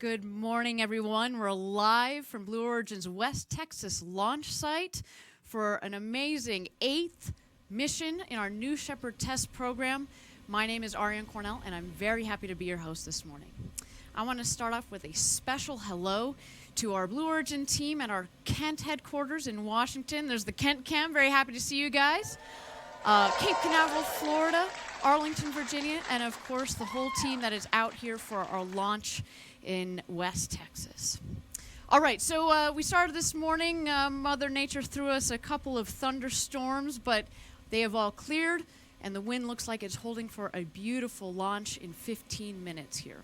Good morning, everyone. We're live from Blue Origin's West Texas launch site for an amazing 8th mission in our new Shepard test program. My name is Ariane Cornell, and I'm very happy to be your host this morning. I want to start off with a special hello to our Blue Origin team at our Kent headquarters in Washington. There's the Kent Cam. Very happy to see you guys. Cape Canaveral, Florida, Arlington, Virginia, and of course the whole team that is out here for our launch in West Texas. All right, so we started this morning. Mother Nature threw us a couple of thunderstorms, but they have all cleared, and the wind looks like it's holding for a beautiful launch in 15 minutes here.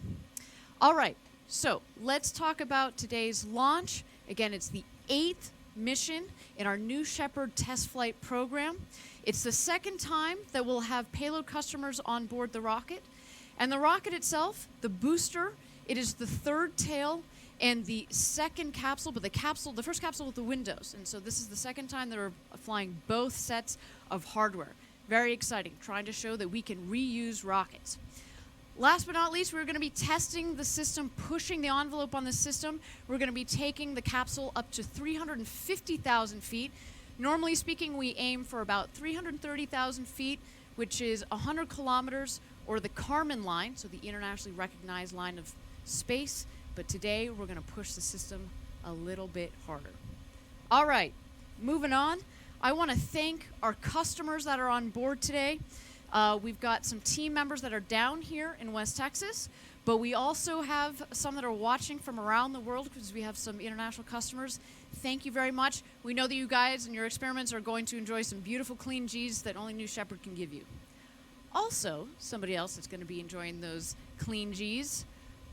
All right, so let's talk about today's launch. Again, it's the 8th mission in our new Shepard test flight program. It's the second time that we'll have payload customers on board the rocket. And the rocket itself, the booster, it is the third tail and the second capsule, but the first capsule with the windows. And so this is the second time that we're flying both sets of hardware. Very exciting, trying to show that we can reuse rockets. Last but not least, we're going to be testing the system, pushing the envelope on the system. We're going to be taking the capsule up to 350,000 feet. Normally speaking, we aim for about 330,000 feet, which is 100 kilometers, or the Kármán line, so the internationally recognized line of space. But today, we're going to push the system a little bit harder. All right, moving on. I want to thank our customers that are on board today. We've got some team members that are down here in West Texas, but we also have some that are watching from around the world because we have some international customers. Thank you very much. We know that you guys and your experiments are going to enjoy some beautiful clean Gs that only New Shepard can give you. Also, somebody else that's going to be enjoying those clean Gs,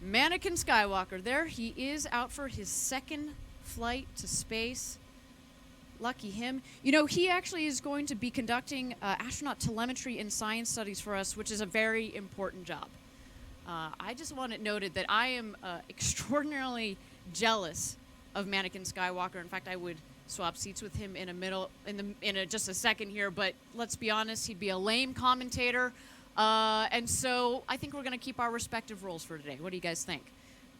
Mannequin Skywalker. There he is, out for his second flight to space. Lucky him. You know, he actually is going to be conducting astronaut telemetry and science studies for us, which is a very important job. I just want it noted that I am extraordinarily jealous of Mannequin Skywalker. In fact, I would swap seats with him in just a second here, but let's be honest, he'd be a lame commentator. And so I think we're going to keep our respective roles for today. What do you guys think?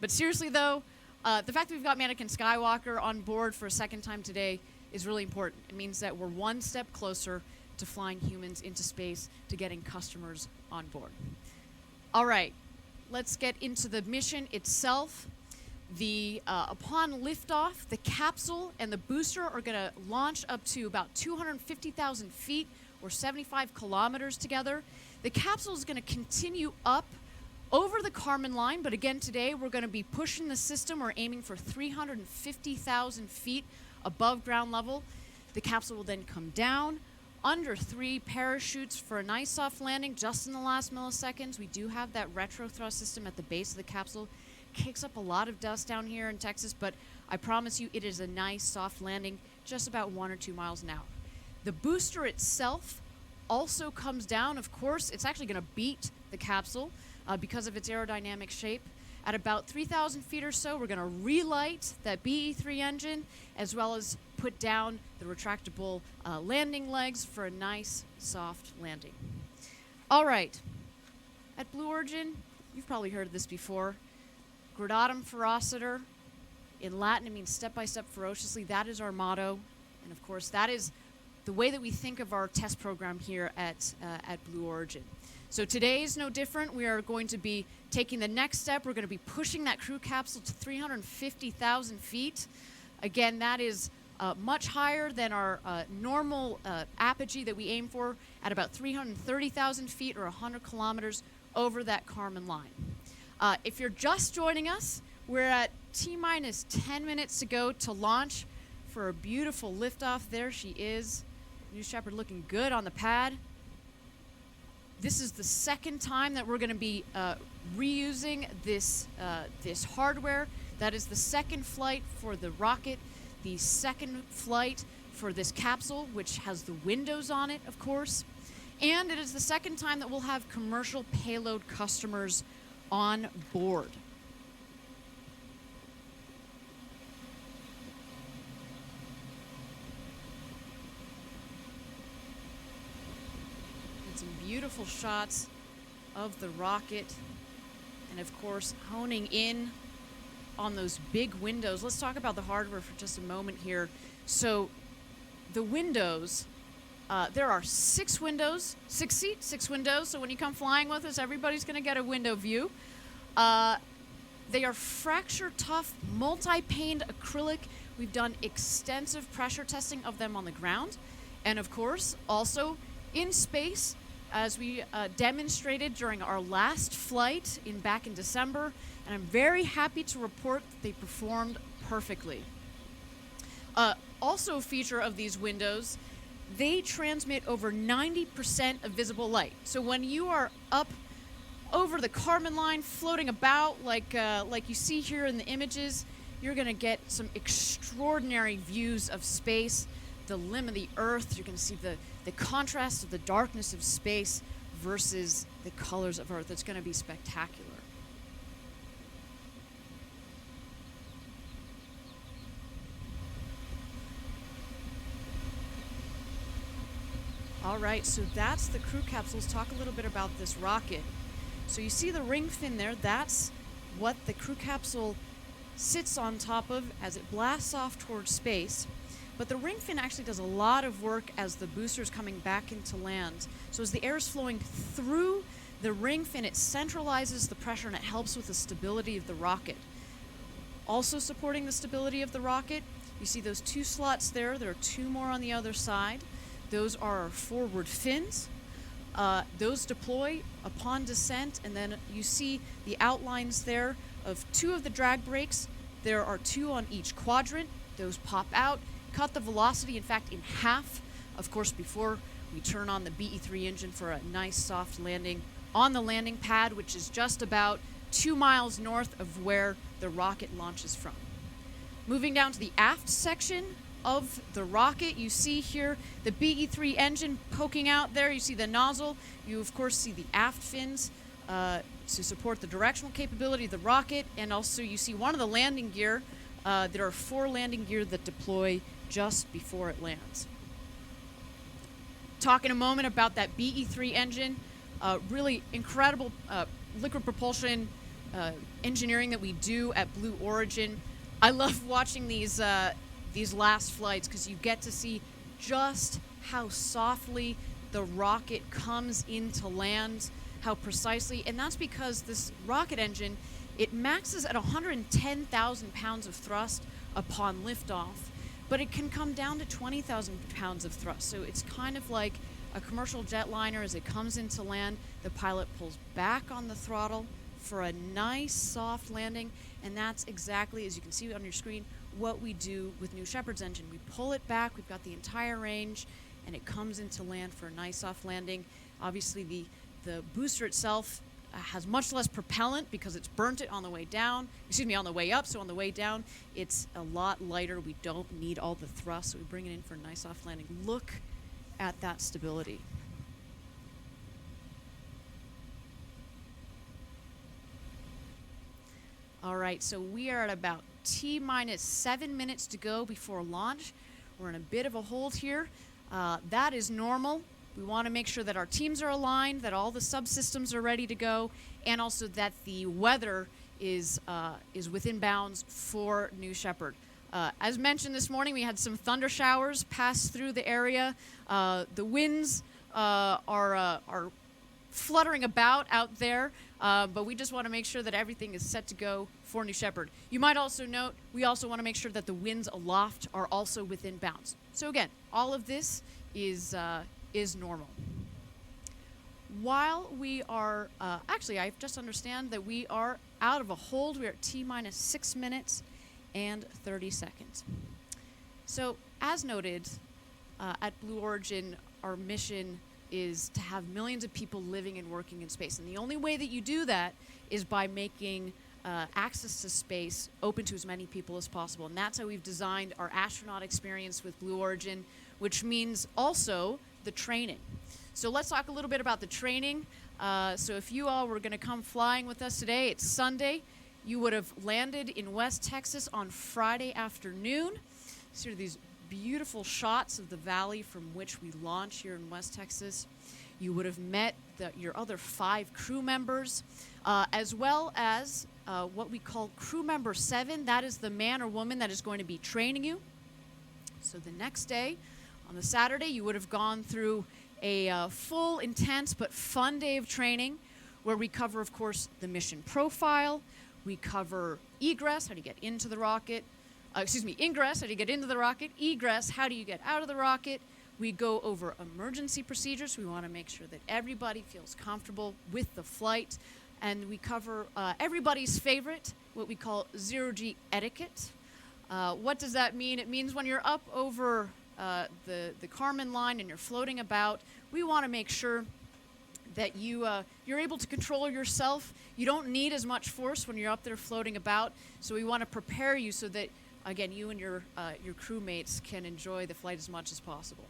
But seriously, though, the fact that we've got Mannequin Skywalker on board for a second time today is really important. It means that we're one step closer to flying humans into space, to getting customers on board. All right, let's get into the mission itself. Upon liftoff, the capsule and the booster are going to launch up to about 250,000 feet or 75 kilometers together. The capsule is going to continue up over the Kármán line, but again today we're going to be pushing the system. We're aiming for 350,000 feet above ground level. The capsule will then come down under 3 parachutes for a nice soft landing just in the last milliseconds. We do have that retro thrust system at the base of the capsule. Kicks up a lot of dust down here in Texas, but I promise you it is a nice soft landing, just about 1 or 2 miles an hour. The booster itself also comes down. Of course, it's actually going to beat the capsule because of its aerodynamic shape. At about 3,000 feet or so, we're going to relight that BE-3 engine, as well as put down the retractable landing legs for a nice, soft landing. All right. At Blue Origin, you've probably heard this before. Gradatum ferociter. In Latin, it means step by step ferociously. That is our motto. And of course, that is the way that we think of our test program here at Blue Origin. So today is no different. We are going to be taking the next step. We're going to be pushing that crew capsule to 350,000 feet. Again, that is much higher than our normal apogee that we aim for at about 330,000 feet or 100 kilometers over that Kármán line. If you're just joining us, we're at T-minus 10 minutes to go to launch for a beautiful liftoff. There she is. New Shepard looking good on the pad. This is the second time that we're going to be reusing this hardware. That is the second flight for the rocket, the second flight for this capsule, which has the windows on it, of course. And it is the second time that we'll have commercial payload customers on board. Some beautiful shots of the rocket, and of course honing in on those big windows, let's talk about the hardware for just a moment here. So the windows, there are 6 windows, 6 seats, 6 windows. So when you come flying with us, everybody's going to get a window view. They are fracture tough, multi-paned acrylic. We've done extensive pressure testing of them on the ground. And of course, also in space, as we demonstrated during our last flight back in December. And I'm very happy to report that they performed perfectly. Also a feature of these windows, they transmit over 90% of visible light. So when you are up over the Kármán line, floating about like you see here in the images, you're going to get some extraordinary views of space, the limb of the Earth. You're going to see the contrast of the darkness of space versus the colors of Earth. It's going to be spectacular. All right, so that's the crew capsule. Let's talk a little bit about this rocket. So you see the ring fin there. That's what the crew capsule sits on top of as it blasts off towards space. But the ring fin actually does a lot of work as the booster's coming back into land. So as the air is flowing through the ring fin, it centralizes the pressure and it helps with the stability of the rocket. Also supporting the stability of the rocket, you see those 2 slots there. There are 2 more on the other side. Those are our forward fins. Those deploy upon descent, and then you see the outlines there of 2 of the drag brakes. There are 2 on each quadrant. Those pop out, cut the velocity, in fact, in half, of course, before we turn on the BE-3 engine for a nice soft landing on the landing pad, which is just about 2 miles north of where the rocket launches from. Moving down to the aft section of the rocket, you see here the BE-3 engine poking out there. You see the nozzle. You, of course, see the aft fins to support the directional capability of the rocket. And also you see one of the landing gear. There are 4 landing gear that deploy just before it lands. Talk in a moment about that BE-3 engine. Really incredible liquid propulsion engineering that we do at Blue Origin. I love watching these last flights because you get to see just how softly the rocket comes into land, how precisely, and that's because this rocket engine, it maxes at 110,000 pounds of thrust upon liftoff, but it can come down to 20,000 pounds of thrust. So it's kind of like a commercial jetliner. As it comes into land, the pilot pulls back on the throttle for a nice soft landing, and that's exactly, as you can see on your screen, what we do with New Shepard's engine. We pull it back, we've got the entire range, and it comes into land for a nice soft landing. Obviously the booster itself has much less propellant because it's burnt it on the way down, on the way up, so on the way down it's a lot lighter. We don't need all the thrust, so we bring it in for a nice soft landing. Look at that stability. All right, so we are at about T-minus 7 minutes to go before launch. We're in a bit of a hold here. That is normal. We want to make sure that our teams are aligned, that all the subsystems are ready to go, and also that the weather is within bounds for New Shepard. As mentioned this morning, we had some thunder showers pass through the area. The winds are fluttering about out there, but we just want to make sure that everything is set to go for New Shepard. You might also note we also want to make sure that the winds aloft are also within bounds. So again, all of this is normal. While we are, actually I just understand that we are out of a hold. We are at T-minus 6 minutes and 30 seconds. So as noted, at Blue Origin, our mission is to have millions of people living and working in space. And the only way that you do that is by making access to space open to as many people as possible. And that's how we've designed our astronaut experience with Blue Origin, which means also the training. So let's talk a little bit about the training. So if you all were going to come flying with us today, it's Sunday. You would have landed in West Texas on Friday afternoon. So these beautiful shots of the valley from which we launch here in West Texas. You would have met your other 5 crew members, as well as what we call crew member 7. That is the man or woman that is going to be training you. So the next day, on the Saturday, you would have gone through a full, intense, but fun day of training where we cover, of course, the mission profile. We cover egress, how do you get into the rocket. Ingress, how do you get into the rocket. Egress, how do you get out of the rocket. We go over emergency procedures. We want to make sure that everybody feels comfortable with the flight. And we cover everybody's favorite, what we call zero-G etiquette. What does that mean? It means when you're up over the Kármán line and you're floating about, we want to make sure that you're able to control yourself. You don't need as much force when you're up there floating about. So we want to prepare you so that, again, you and your crewmates can enjoy the flight as much as possible.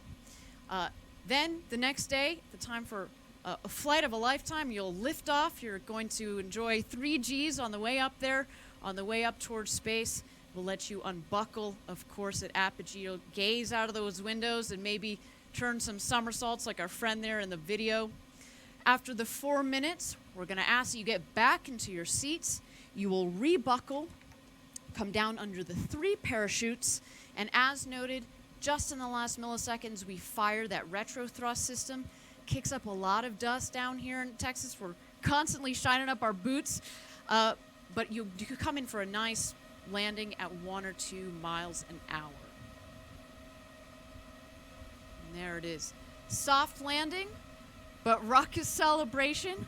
Then the next day, the time for a flight of a lifetime, you'll lift off. You're going to enjoy 3 Gs on the way up there, on the way up towards space. We'll let you unbuckle, of course, at apogee. You'll gaze out of those windows and maybe turn some somersaults like our friend there in the video. After the 4 minutes, we're going to ask that you get back into your seats. You will rebuckle, come down under the 3 parachutes, and as noted, just in the last milliseconds, we fire that retro thrust system. Kicks up a lot of dust down here in Texas. We're constantly shining up our boots, but you could come in for a nice landing at 1 or 2 miles an hour. And there it is. Soft landing, but ruckus celebration.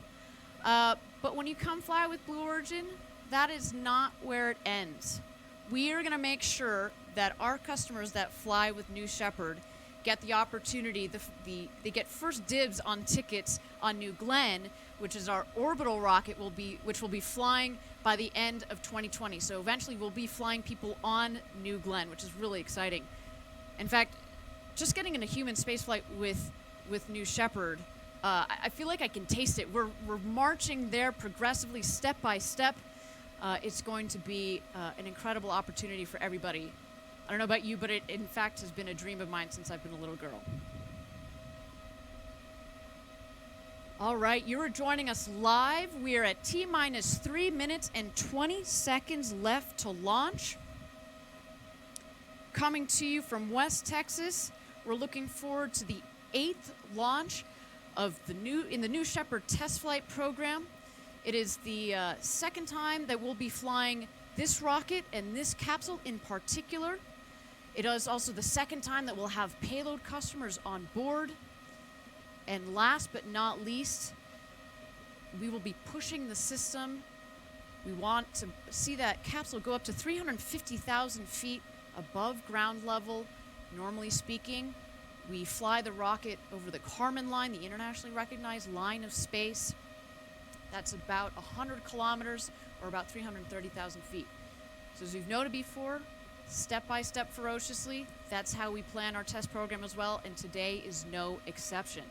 But when you come fly with Blue Origin, that is not where it ends. We are going to make sure that our customers that fly with New Shepard get the opportunity, they get first dibs on tickets on New Glenn, which is our orbital rocket, which will be flying by the end of 2020. So eventually we'll be flying people on New Glenn, which is really exciting. In fact, just getting into human spaceflight with New Shepard, I feel like I can taste it. We're marching there progressively, step by step. It's going to be an incredible opportunity for everybody. I don't know about you, but it, in fact, has been a dream of mine since I've been a little girl. All right, you're joining us live. We are at T-minus 3 minutes and 20 seconds left to launch. Coming to you from West Texas, we're looking forward to the 8th launch of the New Shepard test flight program. It is the second time that we'll be flying this rocket and this capsule in particular. It is also the second time that we'll have payload customers on board. And last but not least, we will be pushing the system. We want to see that capsule go up to 350,000 feet above ground level. Normally speaking, we fly the rocket over the Kármán line, the internationally recognized line of space. That's about 100 kilometers or about 330,000 feet. So as we've noted before, step by step ferociously, that's how we plan our test program as well, and today is no exception.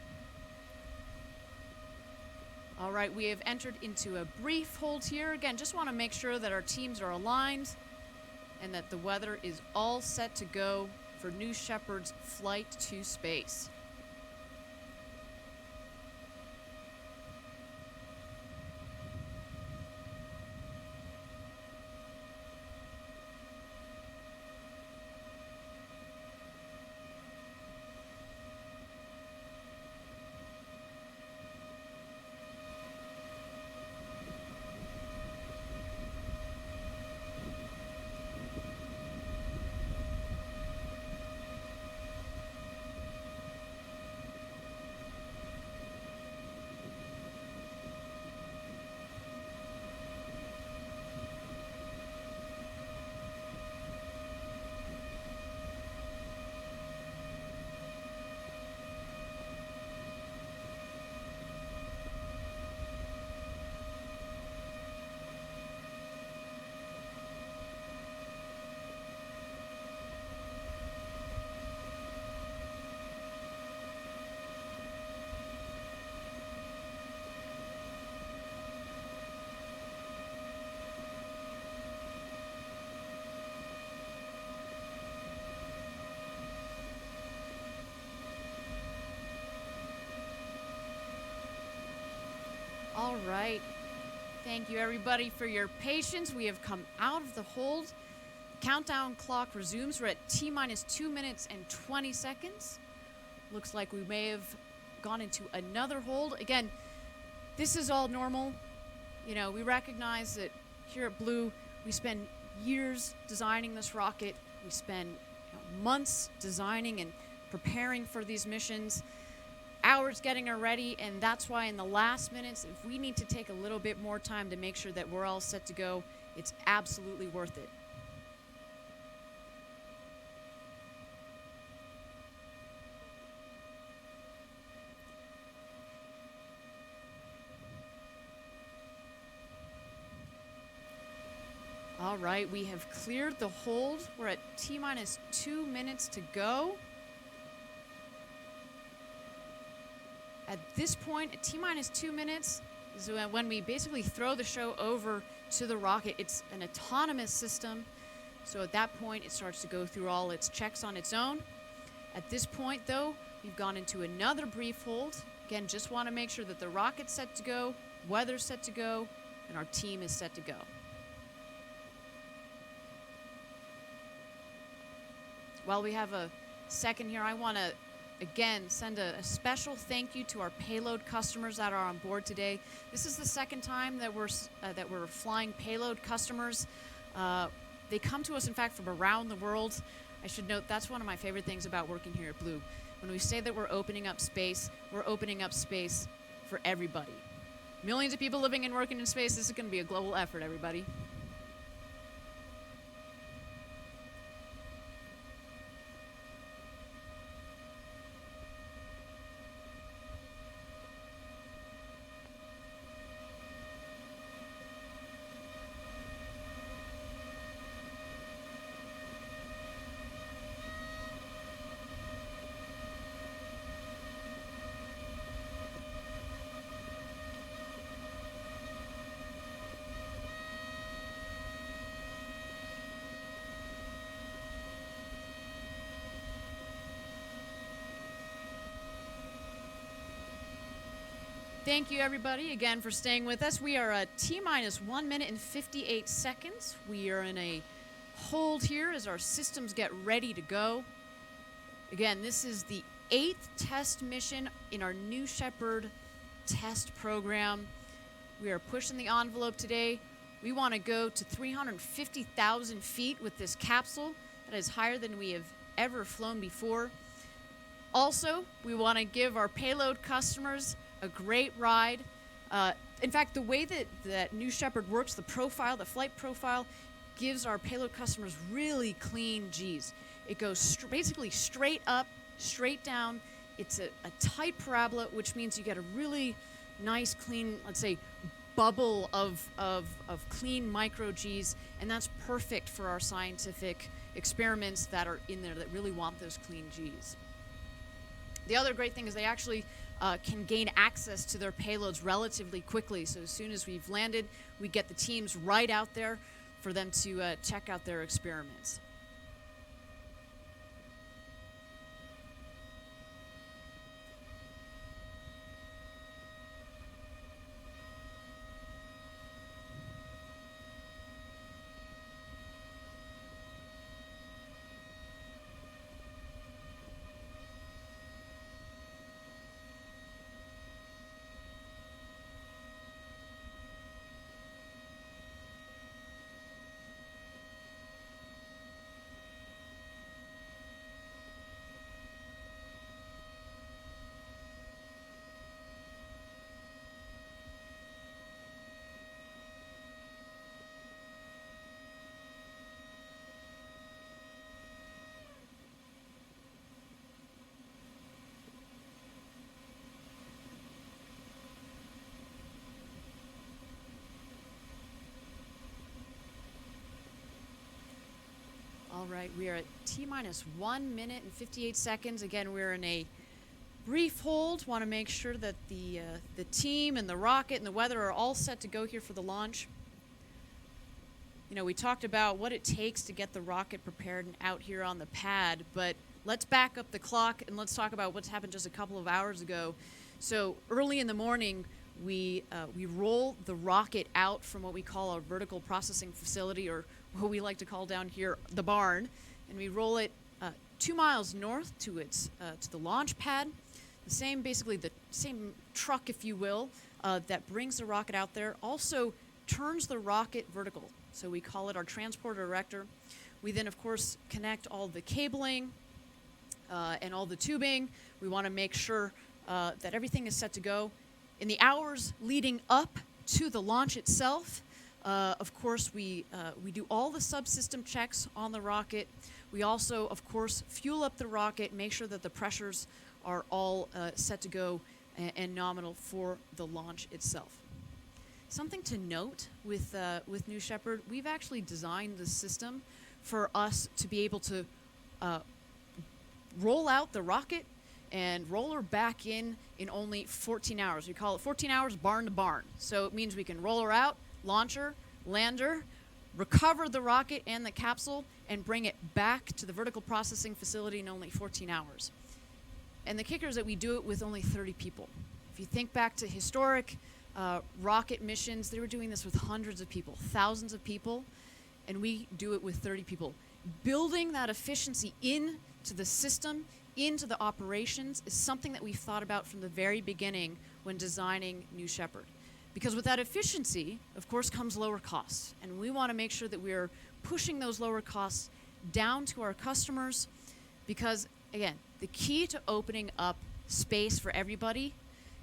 All right, we have entered into a brief hold here. Again, just want to make sure that our teams are aligned and that the weather is all set to go for New Shepard's flight to space. All right. Thank you, everybody, for your patience. We have come out of the hold. Countdown clock resumes. We're at T-minus 2 minutes and 20 seconds. Looks like we may have gone into another hold. Again, this is all normal. You know, we recognize that here at Blue, we spend years designing this rocket. We spend months designing and preparing for these missions, hours getting her ready, and that's why in the last minutes, if we need to take a little bit more time to make sure that we're all set to go, it's absolutely worth it. All right, we have cleared the hold. We're at T-minus 2 minutes to go. At this point, at T-minus 2 minutes is when we basically throw the show over to the rocket. It's an autonomous system, so at that point, it starts to go through all its checks on its own. At this point, though, we've gone into another brief hold. Again, just want to make sure that the rocket's set to go, weather's set to go, and our team is set to go. While we have a second here, I want to again send a special thank you to our payload customers that are on board today. This is the second time that we're flying payload customers. They come to us, in fact, from around the world. I should note that's one of my favorite things about working here at Blue. When we say that we're opening up space for everybody. Millions of people living and working in space. This is going to be a global effort, everybody. Thank you, everybody, again for staying with us. We are at T-minus 1 minute and 58 seconds. We are in a hold here as our systems get ready to go. Again, this is the 8th test mission in our new Shepard test program. We are pushing the envelope today. We want to go to 350,000 feet with this capsule. That is higher than we have ever flown before. Also, we want to give our payload customers a great ride. In fact, the way that New Shepard works, the flight profile, gives our payload customers really clean Gs. It goes basically straight up, straight down. It's a tight parabola, which means you get a really nice, clean, let's say, bubble of clean micro Gs, and that's perfect for our scientific experiments that are in there that really want those clean Gs. The other great thing is they actually can gain access to their payloads relatively quickly. So as soon as we've landed, we get the teams right out there for them to check out their experiments. All right, we are at T-minus 1 minute and 58 seconds. Again, we're in a brief hold. Want to make sure that the team and the rocket and the weather are all set to go here for the launch. You know, we talked about what it takes to get the rocket prepared and out here on the pad, but let's back up the clock and let's talk about what's happened just a couple of hours ago. So early in the morning, we roll the rocket out from what we call our vertical processing facility, or what we like to call down here the barn, and we roll it 2 miles north to the launch pad. Basically the same truck, if you will, that brings the rocket out there also turns the rocket vertical. So we call it our transporter erector. We then, of course, connect all the cabling and all the tubing. We want to make sure that everything is set to go. In the hours leading up to the launch itself, of course, we do all the subsystem checks on the rocket. We also, of course, fuel up the rocket, make sure that the pressures are all set to go and nominal for the launch itself. Something to note with New Shepard, we've actually designed the system for us to be able to roll out the rocket and roll her back in only 14 hours. We call it 14 hours barn to barn. So it means we can roll her out, launch her, land her, recover the rocket and the capsule, and bring it back to the vertical processing facility in only 14 hours. And the kicker is that we do it with only 30 people. If you think back to historic rocket missions, they were doing this with hundreds of people, thousands of people, and we do it with 30 people. Building that efficiency into the system, into the operations, is something that we've thought about from the very beginning when designing New Shepard. Because with that efficiency, of course, comes lower costs. And we want to make sure that we're pushing those lower costs down to our customers because, again, the key to opening up space for everybody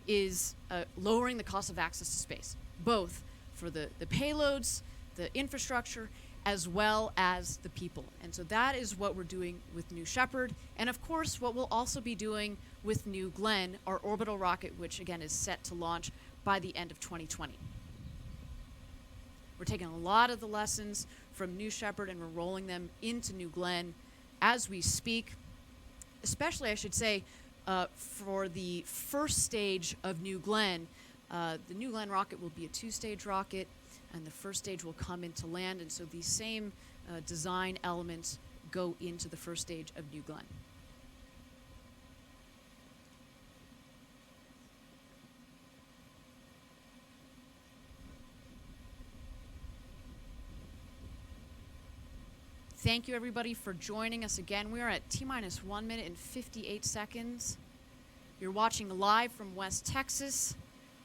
is lowering the cost of access to space, both for the payloads, the infrastructure, as well as the people. And so that is what we're doing with New Shepard, and of course what we'll also be doing with New Glenn, our orbital rocket, which again is set to launch by the end of 2020. We're taking a lot of the lessons from New Shepard and we're rolling them into New Glenn as we speak, especially, I should say, for the first stage of New Glenn. The New Glenn rocket will be a 2-stage rocket, and the first stage will come into land, and so these same design elements go into the first stage of New Glenn. Thank you, everybody, for joining us again. We are at T-minus 1 minute and 58 seconds. You're watching live from West Texas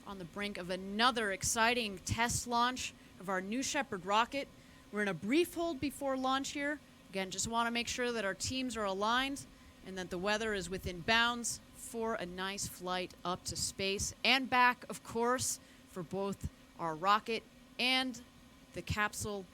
on the brink of another exciting test launch of our New Shepard rocket. We're in a brief hold before launch here. Again, just want to make sure that our teams are aligned and that the weather is within bounds for a nice flight up to space and back, of course, for both our rocket and the capsule.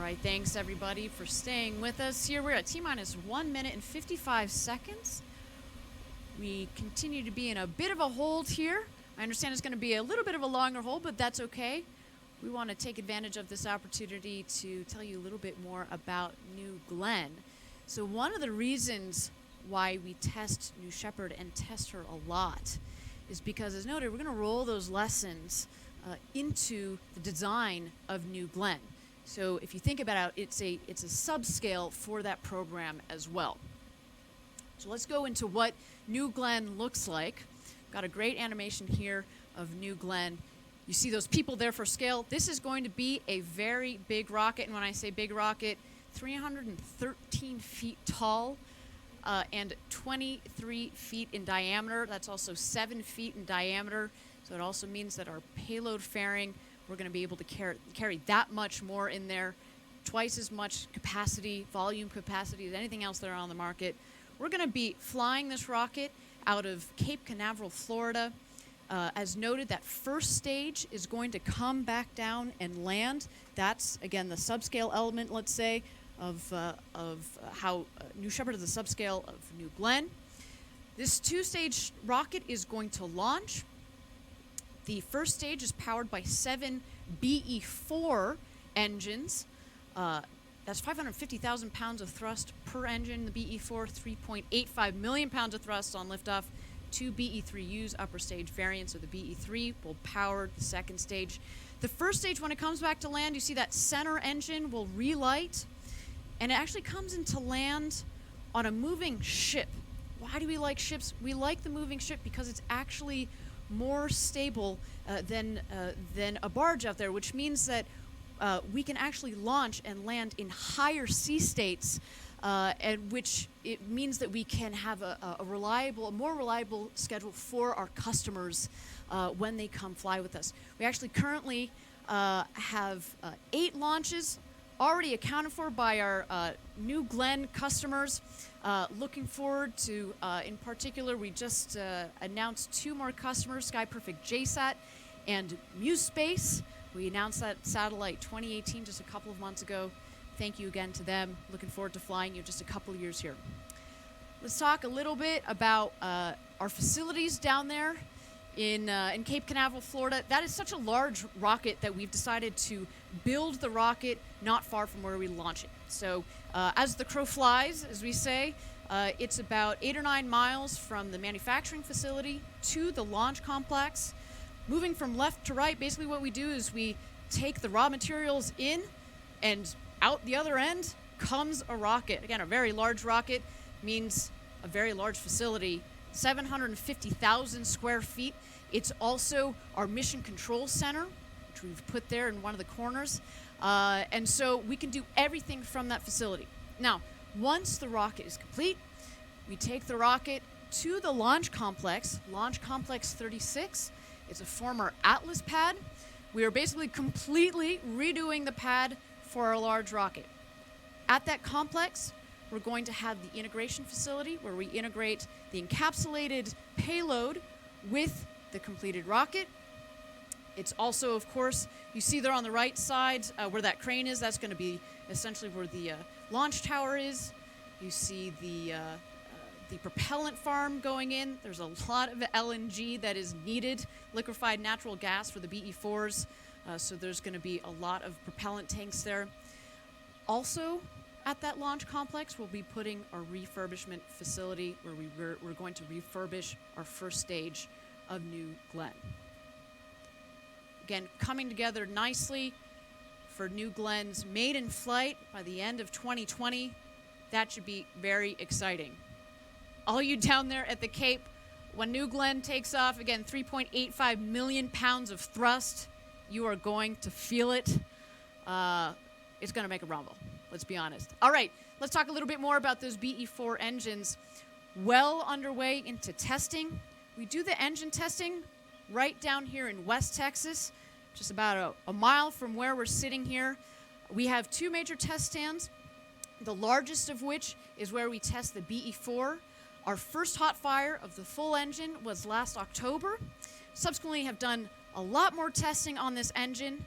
right, thanks everybody for staying with us here. We're at T-minus 1 minute and 55 seconds. We continue to be in a bit of a hold here. I understand it's going to be a little bit of a longer hold, but that's okay. We want to take advantage of this opportunity to tell you a little bit more about New Glenn. So one of the reasons why we test New Shepard and test her a lot is because, as noted, we're going to roll those lessons into the design of New Glenn. So if you think about it, it's a subscale for that program as well. So let's go into what New Glenn looks like. Got a great animation here of New Glenn. You see those people there for scale. This is going to be a very big rocket, and when I say big rocket, 313 feet tall and 23 feet in diameter. That's also 7 feet in diameter. So it also means that our payload fairing, we're going to be able to carry that much more in there, twice as much capacity, volume capacity as anything else that are on the market. We're going to be flying this rocket out of Cape Canaveral, Florida. As noted, that first stage is going to come back down and land. That's, again, the subscale element, let's say, of how New Shepard is the subscale of New Glenn. This two-stage rocket is going to launch. The first stage is powered by 7 BE-4 engines. That's 550,000 pounds of thrust per engine. The BE-4, 3.85 million pounds of thrust on liftoff. 2 BE-3Us, upper stage variants of the BE-3 will power the second stage. The first stage, when it comes back to land, you see that center engine will relight, and it actually comes into land on a moving ship. Why do we like ships? We like the moving ship because it's actually more stable than a barge out there, which means that we can actually launch and land in higher sea states, and which it means that we can have a more reliable schedule for our customers when they come fly with us. We actually currently have 8 launches already accounted for by our New Glenn customers. Looking forward to, in particular, we just announced 2 more customers, Sky Perfect JSAT and MuseSpace. We announced that satellite 2018 just a couple of months ago. Thank you again to them. Looking forward to flying you just a couple of years here. Let's talk a little bit about our facilities down there in Cape Canaveral, Florida. That is such a large rocket that we've decided to build the rocket not far from where we launch it. So as the crow flies, as we say, it's about 8 or 9 miles from the manufacturing facility to the launch complex. Moving from left to right, basically what we do is we take the raw materials in, and out the other end comes a rocket. Again, a very large rocket means a very large facility, 750,000 square feet. It's also our mission control center, which we've put there in one of the corners. And so we can do everything from that facility. Now, once the rocket is complete, we take the rocket to the Launch Complex 36. It's a former Atlas pad. We are basically completely redoing the pad for our large rocket. At that complex, we're going to have the integration facility where we integrate the encapsulated payload with the completed rocket. It's also, of course, you see there on the right side where that crane is. That's going to be essentially where the launch tower is. You see the propellant farm going in. There's a lot of LNG that is needed, liquefied natural gas for the BE-4s. So there's going to be a lot of propellant tanks there. Also, at that launch complex, we'll be putting our refurbishment facility where we're going to refurbish our first stage of New Glenn. Again, coming together nicely for New Glenn's maiden flight by the end of 2020. That should be very exciting. All you down there at the Cape, when New Glenn takes off, again, 3.85 million pounds of thrust, you are going to feel it. It's going to make a rumble, let's be honest. All right, let's talk a little bit more about those BE-4 engines. Well underway into testing. We do the engine testing right down here in West Texas, just about a mile from where we're sitting here. We have 2 major test stands, the largest of which is where we test the BE-4. Our first hot fire of the full engine was last October. Subsequently have done a lot more testing on this engine.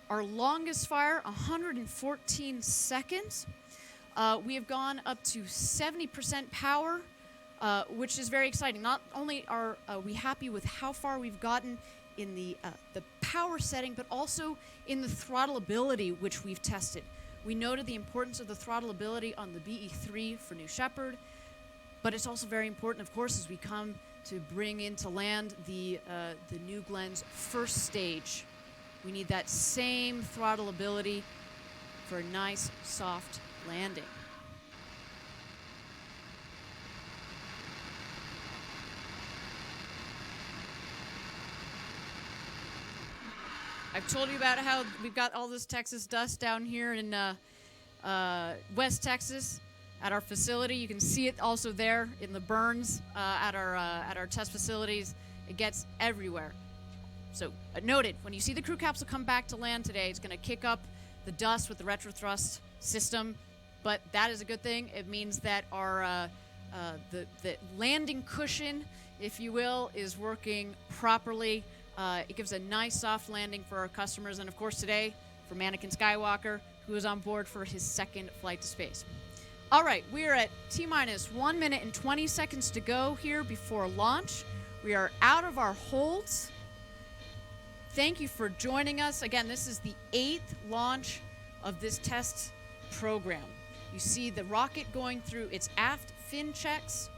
Our longest fire, 114 seconds. We have gone up to 70% power, which is very exciting. Not only are we happy with how far we've gotten in the power setting, but also in the throttleability, which we've tested. We noted the importance of the throttleability on the BE-3 for New Shepard, but it's also very important, of course, as we come to bring into land the New Glenn's first stage. We need that same throttleability for a nice, soft landing. I've told you about how we've got all this Texas dust down here in West Texas at our facility. You can see it also there in the burns at our test facilities. It gets everywhere. So noted, when you see the crew capsule come back to land today, it's going to kick up the dust with the retrothrust system, but that is a good thing. It means that our the landing cushion, if you will, is working properly. It gives a nice soft landing for our customers, and of course today for Mannequin Skywalker, who is on board for his second flight to space. All right, we are at T-minus 1 minute and 20 seconds to go here before launch. We are out of our holds. Thank you for joining us. Again, this is the 8th launch of this test program. You see the rocket going through its aft fin checks.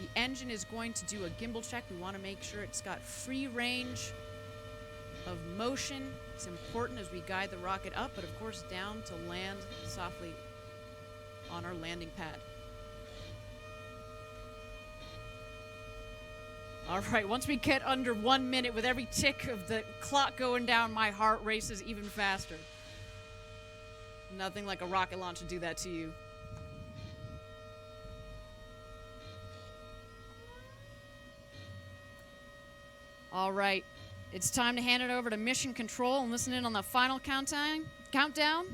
The engine is going to do a gimbal check. We want to make sure it's got free range of motion. It's important as we guide the rocket up, but of course down to land softly on our landing pad. All right, once we get under 1 minute, with every tick of the clock going down, my heart races even faster. Nothing like a rocket launch to do that to you. All right, it's time to hand it over to Mission Control and listen in on the final countdown.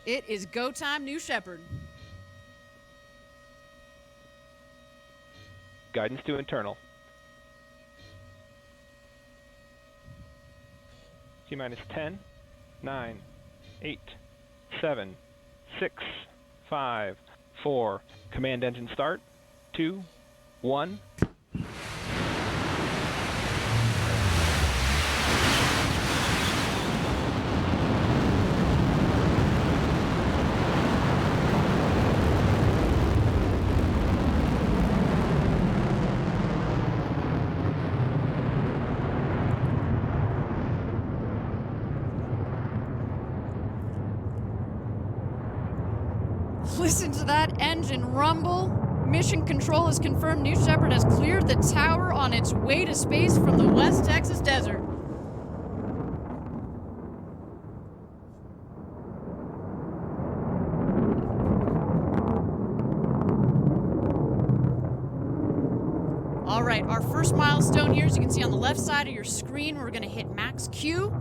It is go time, New Shepard. Guidance to internal. T-minus 10, 9, 8, 7, 6, 5, 4. Command engine start. 2, 1. Listen to that engine rumble. Mission Control has confirmed New Shepard has cleared the tower on its way to space from the West Texas desert. All right, our first milestone here, as you can see on the left side of your screen, we're going to hit max Q.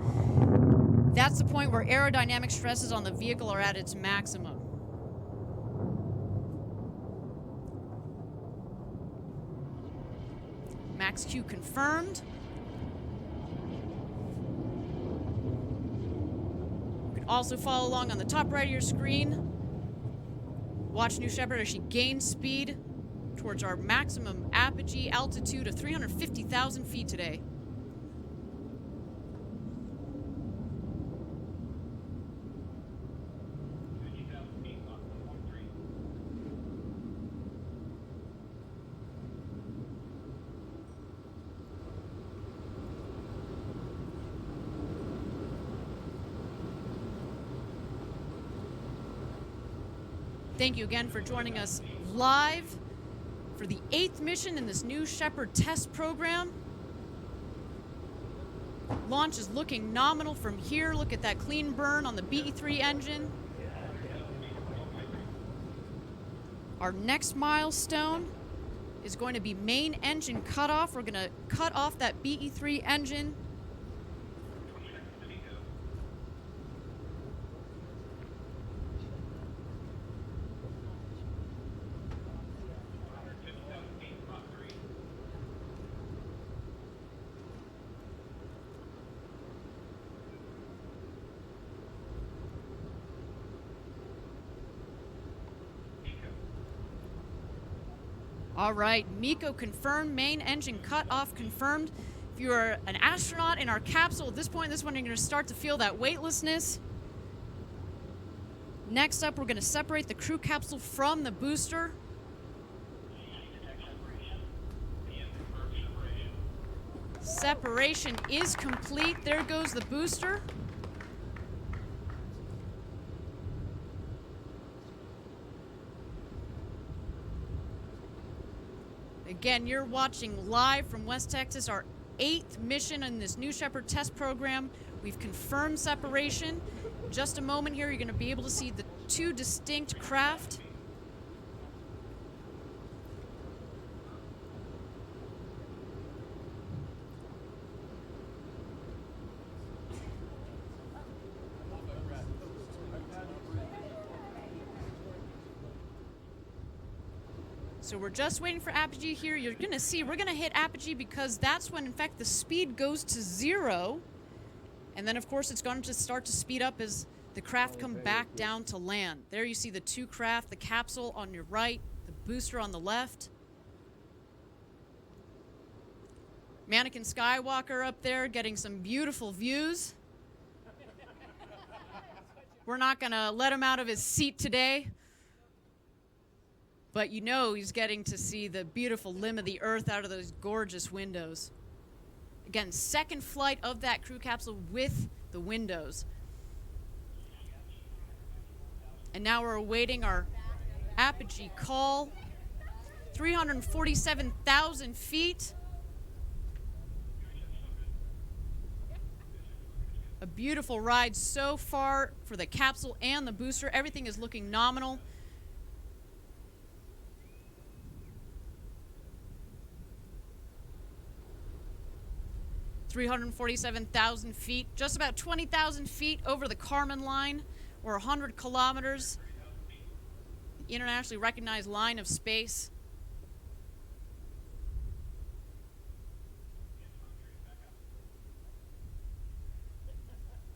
That's the point where aerodynamic stresses on the vehicle are at its maximum. Max Q confirmed. You can also follow along on the top right of your screen. Watch New Shepard as she gains speed towards our maximum apogee altitude of 350,000 feet today. Thank you again for joining us live for the 8th mission in this New Shepard test program. Launch is looking nominal from here. Look at that clean burn on the BE-3 engine. Our next milestone is going to be main engine cutoff. We're going to cut off that BE-3 engine. All right, MECO confirmed, main engine cut off confirmed. If you're an astronaut in our capsule, at this point in this one, you're going to start to feel that weightlessness. Next up, we're going to separate the crew capsule from the booster. Separation is complete. There goes the booster. Again, you're watching live from West Texas, our 8th mission in this new Shepard test program. We've confirmed separation. In just a moment here, you're going to be able to see the 2 distinct craft. So we're just waiting for apogee here. You're going to see we're going to hit apogee because that's when, in fact, the speed goes to 0. And then, of course, it's going to start to speed up as the craft come back down to land. There you see the 2 craft, the capsule on your right, the booster on the left. Mannequin Skywalker up there getting some beautiful views. We're not going to let him out of his seat today. But you know he's getting to see the beautiful limb of the Earth out of those gorgeous windows. Again, second flight of that crew capsule with the windows. And now we're awaiting our apogee call. 347,000 feet. A beautiful ride so far for the capsule and the booster. Everything is looking nominal. $347,000 feet, just about 20,000 feet over the Kármán line, or 100 kilometers, the internationally recognized line of space.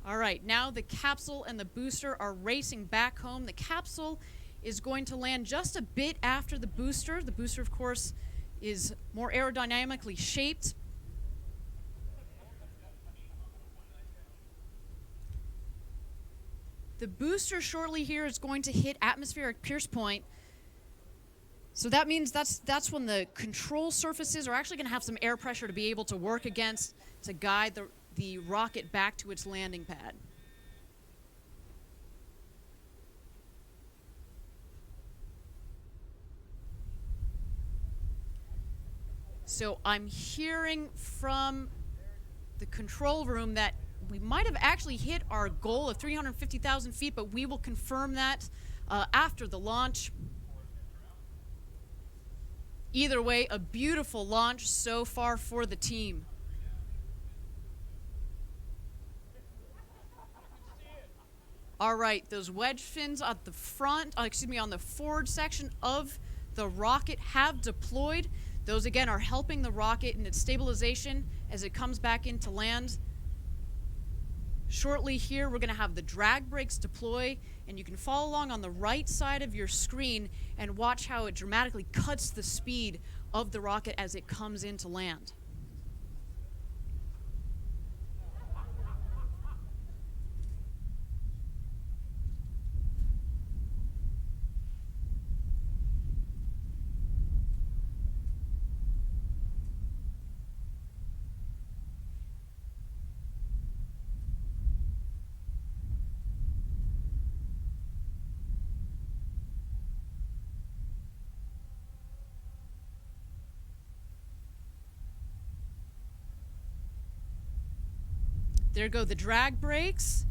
All right, now the capsule and the booster are racing back home. The capsule is going to land just a bit after the booster. The booster, of course, is more aerodynamically shaped. The booster shortly here is going to hit atmospheric pierce point. So that means that's when the control surfaces are actually going to have some air pressure to be able to work against to guide the rocket back to its landing pad. So I'm hearing from the control room that we might have actually hit our goal of 350,000 feet, but we will confirm that after the launch. Either way, a beautiful launch so far for the team. All right, those wedge fins at the front, on the forward section of the rocket have deployed. Those, again, are helping the rocket in its stabilization as it comes back into land. Shortly here, we're going to have the drag brakes deploy, and you can follow along on the right side of your screen and watch how it dramatically cuts the speed of the rocket as it comes into land. There go the drag brakes.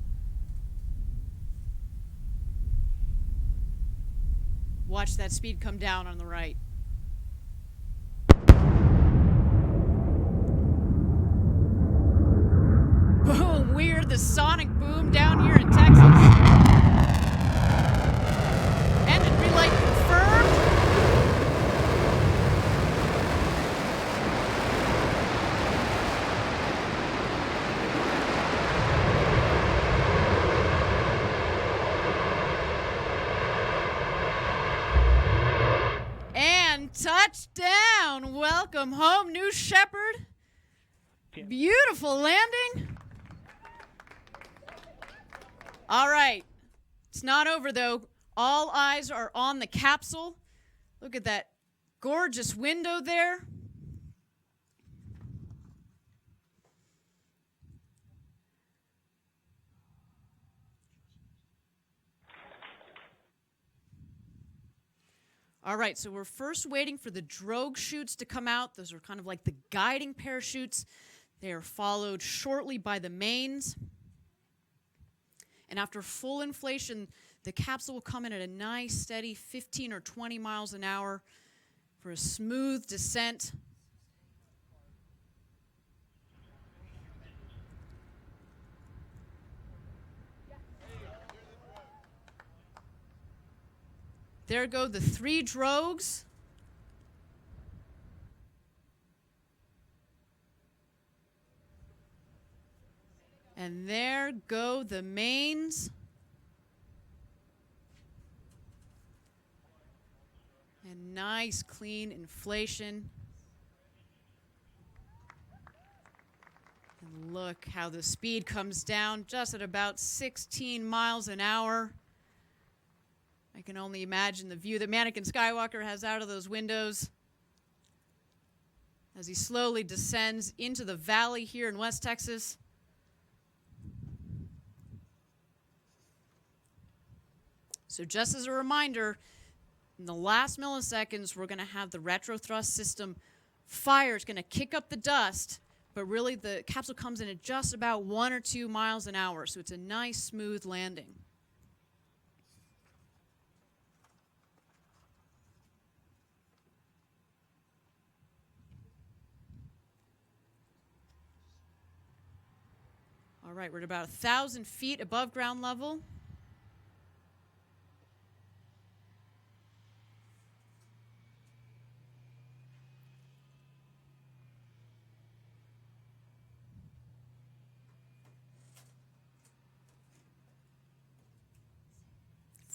Watch that speed come down on the right. Boom! We heard the sonic boom down here in Texas. Engine relight confirmed. touchdown. Welcome home, New Shepard. Beautiful landing. All right. It's not over, though. All eyes are on the capsule. Look at that gorgeous window there. All right, so we're first waiting for the drogue chutes to come out. Those are kind of like the guiding parachutes. They are followed shortly by the mains. And after full inflation, the capsule will come in at a nice, steady 15 or 20 miles an hour for a smooth descent. There go the 3 drogues. And there go the mains. And nice, clean inflation. And look how the speed comes down just at about 16 miles an hour. I can only imagine the view that Mannequin Skywalker has out of those windows as he slowly descends into the valley here in West Texas. So just as a reminder, in the last milliseconds, we're going to have the retro thrust system fire. It's going to kick up the dust, but really the capsule comes in at just about 1 or 2 miles an hour, so it's a nice, smooth landing. All right, we're at about 1,000 feet above ground level.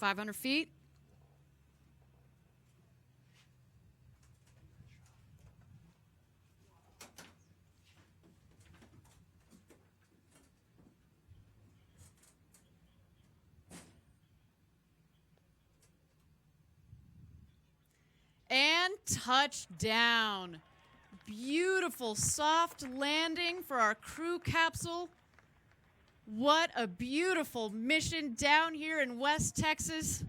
$500 feet. And touchdown. Beautiful soft landing for our crew capsule. What a beautiful mission down here in West Texas.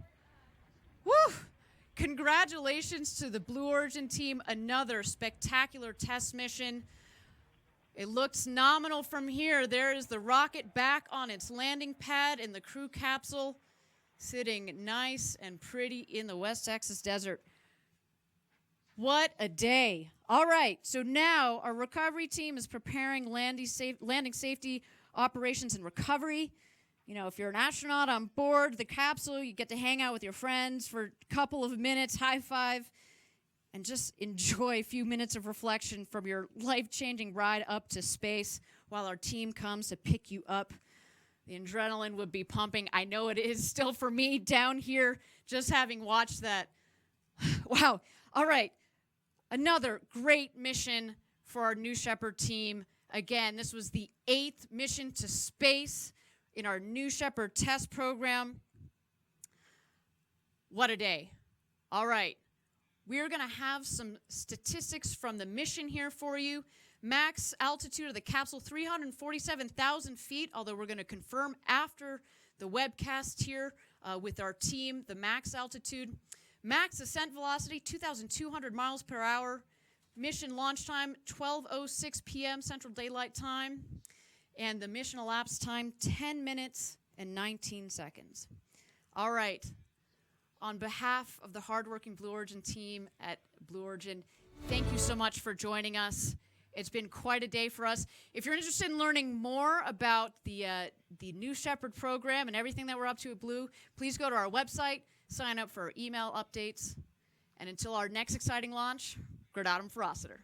Woo! Congratulations to the Blue Origin team. Another spectacular test mission. It looks nominal from here. There is the rocket back on its landing pad and the crew capsule sitting nice and pretty in the West Texas desert. What a day. All right, so now our recovery team is preparing landing safety operations and recovery. You know, if you're an astronaut on board the capsule, you get to hang out with your friends for a couple of minutes, high five, and just enjoy a few minutes of reflection from your life-changing ride up to space while our team comes to pick you up. The adrenaline would be pumping. I know it is still for me down here, just having watched that. Wow. All right. Another great mission for our New Shepard team. Again, this was the 8th mission to space in our New Shepard test program. What a day. All right. We're going to have some statistics from the mission here for you. Max altitude of the capsule, 347,000 feet, although we're going to confirm after the webcast here with our team the max altitude. Max ascent velocity, 2,200 miles per hour. Mission launch time, 12:06 p.m. Central Daylight Time. And the mission elapsed time, 10 minutes and 19 seconds. All right. On behalf of the hardworking Blue Origin team at Blue Origin, thank you so much for joining us. It's been quite a day for us. If you're interested in learning more about the New Shepard program and everything that we're up to at Blue, please go to our website, sign up for our email updates. And until our next exciting launch, Gradatum for Rossiter.